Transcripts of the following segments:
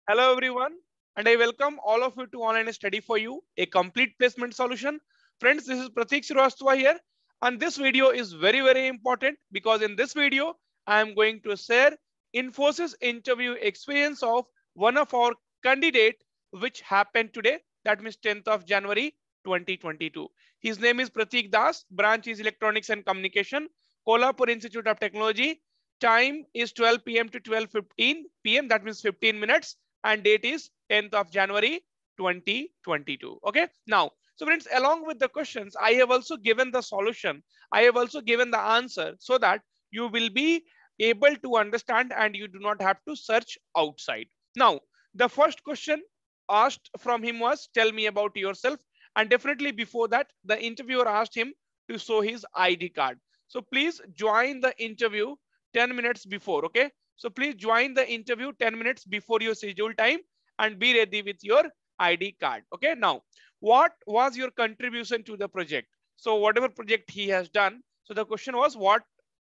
Hello everyone, and I welcome all of you to Online Study for You, a complete placement solution. Friends, this is Pratik Srivastava here, and this video is very important because in this video, I am going to share Infosys interview experience of one of our candidate which happened today, that means 10th of January 2022. His name is Pratik Das, branch is Electronics and Communication, Kolhapur Institute of Technology. Time is 12 p.m. to 12:15 p.m. That means 15 minutes and date is 10th of January 2022. Okay. Now, so friends, along with the questions, I have also given the solution. I have also given the answer so that you will be able to understand and you do not have to search outside. Now, the first question asked from him was, tell me about yourself. And definitely before that, the interviewer asked him to show his ID card. So please join the interview 10 minutes before. Okay. So please join the interview 10 minutes before your scheduled time and be ready with your ID card. Okay. Now, what was your contribution to the project? So whatever project he has done. So the question was, what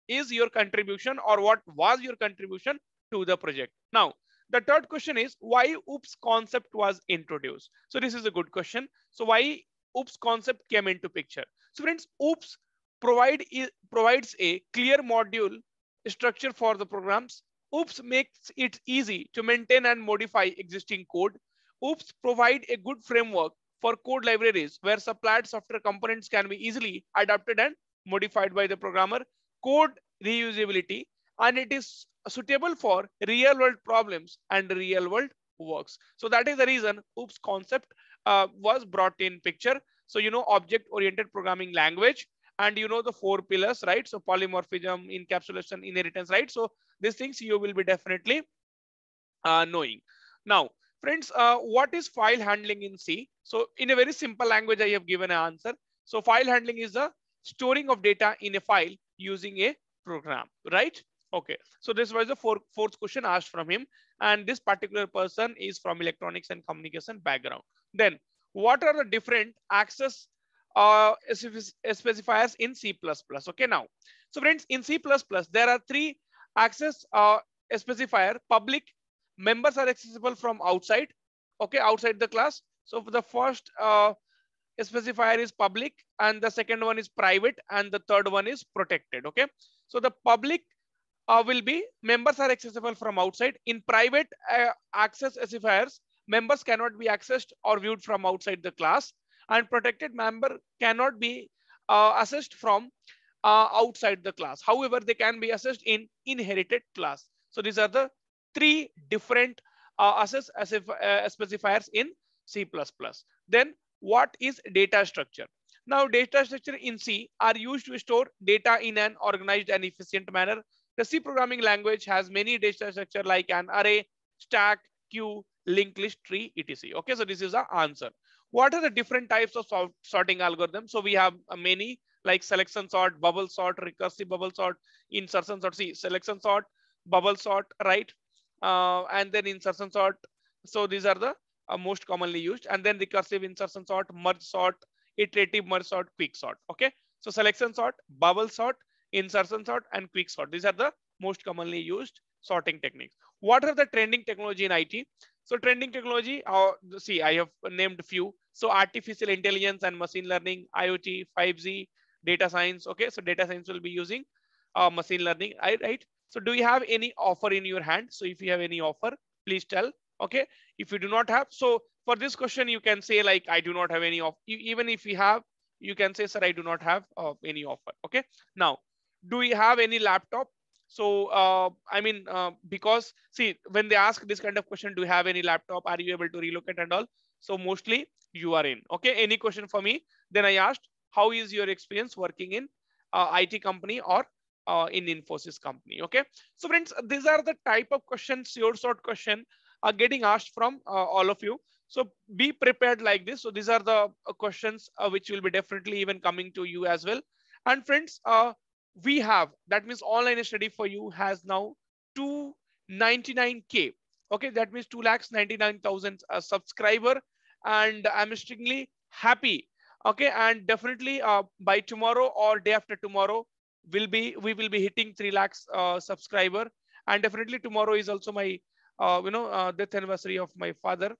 is your contribution or what was your contribution to the project? Now, the third question is why OOPS concept was introduced. So this is a good question. So why OOPS concept came into picture? So friends, OOPS provides a clear module structure for the programs. OOPS makes it easy to maintain and modify existing code. OOPS provide a good framework for code libraries where supplied software components can be easily adapted and modified by the programmer. Code reusability, and it is suitable for real world problems and real world works. So that is the reason OOPS concept was brought in picture. So object oriented programming language, and the four pillars, right? So polymorphism, encapsulation, inheritance, right? So these things you will be definitely knowing. Now, friends, what is file handling in C? So in a very simple language, I have given an answer. So file handling is the storing of data in a file using a program, right? Okay. So this was the fourth question asked from him. And this particular person is from electronics and communication background. Then what are the different access specifiers in C++? Okay, now, so friends, in C++, there are three access specifier: public, members are accessible from outside, okay, outside the class. So for the first specifier is public, and the second one is private, and the third one is protected. Okay, so the public will be members are accessible from outside. In private access specifiers, members cannot be accessed or viewed from outside the class, and protected member cannot be accessed from outside the class. However, they can be accessed in inherited class. So these are the three different specifiers in C++. Then what is data structure? Now, data structure in C are used to store data in an organized and efficient manner. The C programming language has many data structure like an array, stack, queue, linked list, tree, etc. Okay, so this is the answer. What are the different types of sorting algorithms? So we have many, like selection sort, bubble sort, recursive bubble sort, insertion sort. See, selection sort, bubble sort, right? And then insertion sort. So these are the most commonly used. And then recursive insertion sort, merge sort, iterative merge sort, quick sort. Okay. So selection sort, bubble sort, insertion sort, and quick sort. These are the most commonly used sorting techniques. What are the trending technology in IT? So trending technology, see, I have named few. So artificial intelligence and machine learning, IoT, 5G, data science. Okay, so data science will be using machine learning, right? So do you have any offer in your hand? So if you have any offer, please tell. Okay, if you do not have, so for this question, you can say like, I do not have any offer. Even if you have, you can say, sir, I do not have any offer. Okay, now, do you have any laptop? So I mean, because see, when they ask this kind of question, do you have any laptop? Are you able to relocate and all? So mostly you are in. Okay, any question for me? Then I asked, how is your experience working in IT company or in Infosys company? Okay, so friends, these are the type of questions, your sort question are getting asked from all of you. So be prepared like this. So these are the questions which will be definitely even coming to you as well. And friends, we have, that means Online Study for You has now 299K. Okay, that means 2,99,000 subscriber, and I'm extremely happy. Okay, and definitely by tomorrow or day after tomorrow, we will be hitting 3 lakhs subscriber, and definitely tomorrow is also my death anniversary of my father.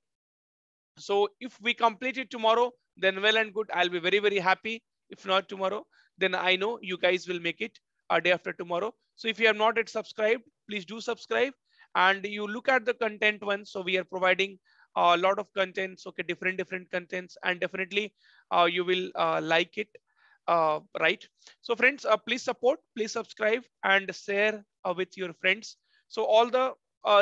So if we complete it tomorrow, then well and good. I'll be very, very happy. If not tomorrow, then I know you guys will make it a day after tomorrow. So if you have not yet subscribed, please do subscribe and you look at the content one. So we are providing a lot of contents, okay, different contents, and definitely you will like it, right? So friends, please support, please subscribe and share with your friends. So all the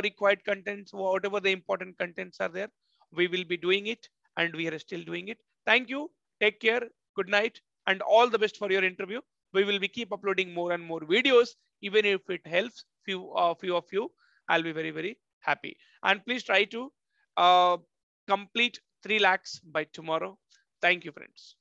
required contents, whatever the important contents are there, we will be doing it and we are still doing it. Thank you. Take care. Good night and all the best for your interview. We will be keep uploading more and more videos. Even if it helps few of you, I'll be very, very happy. And please try to uh, complete 3 lakhs by tomorrow. Thank you, friends.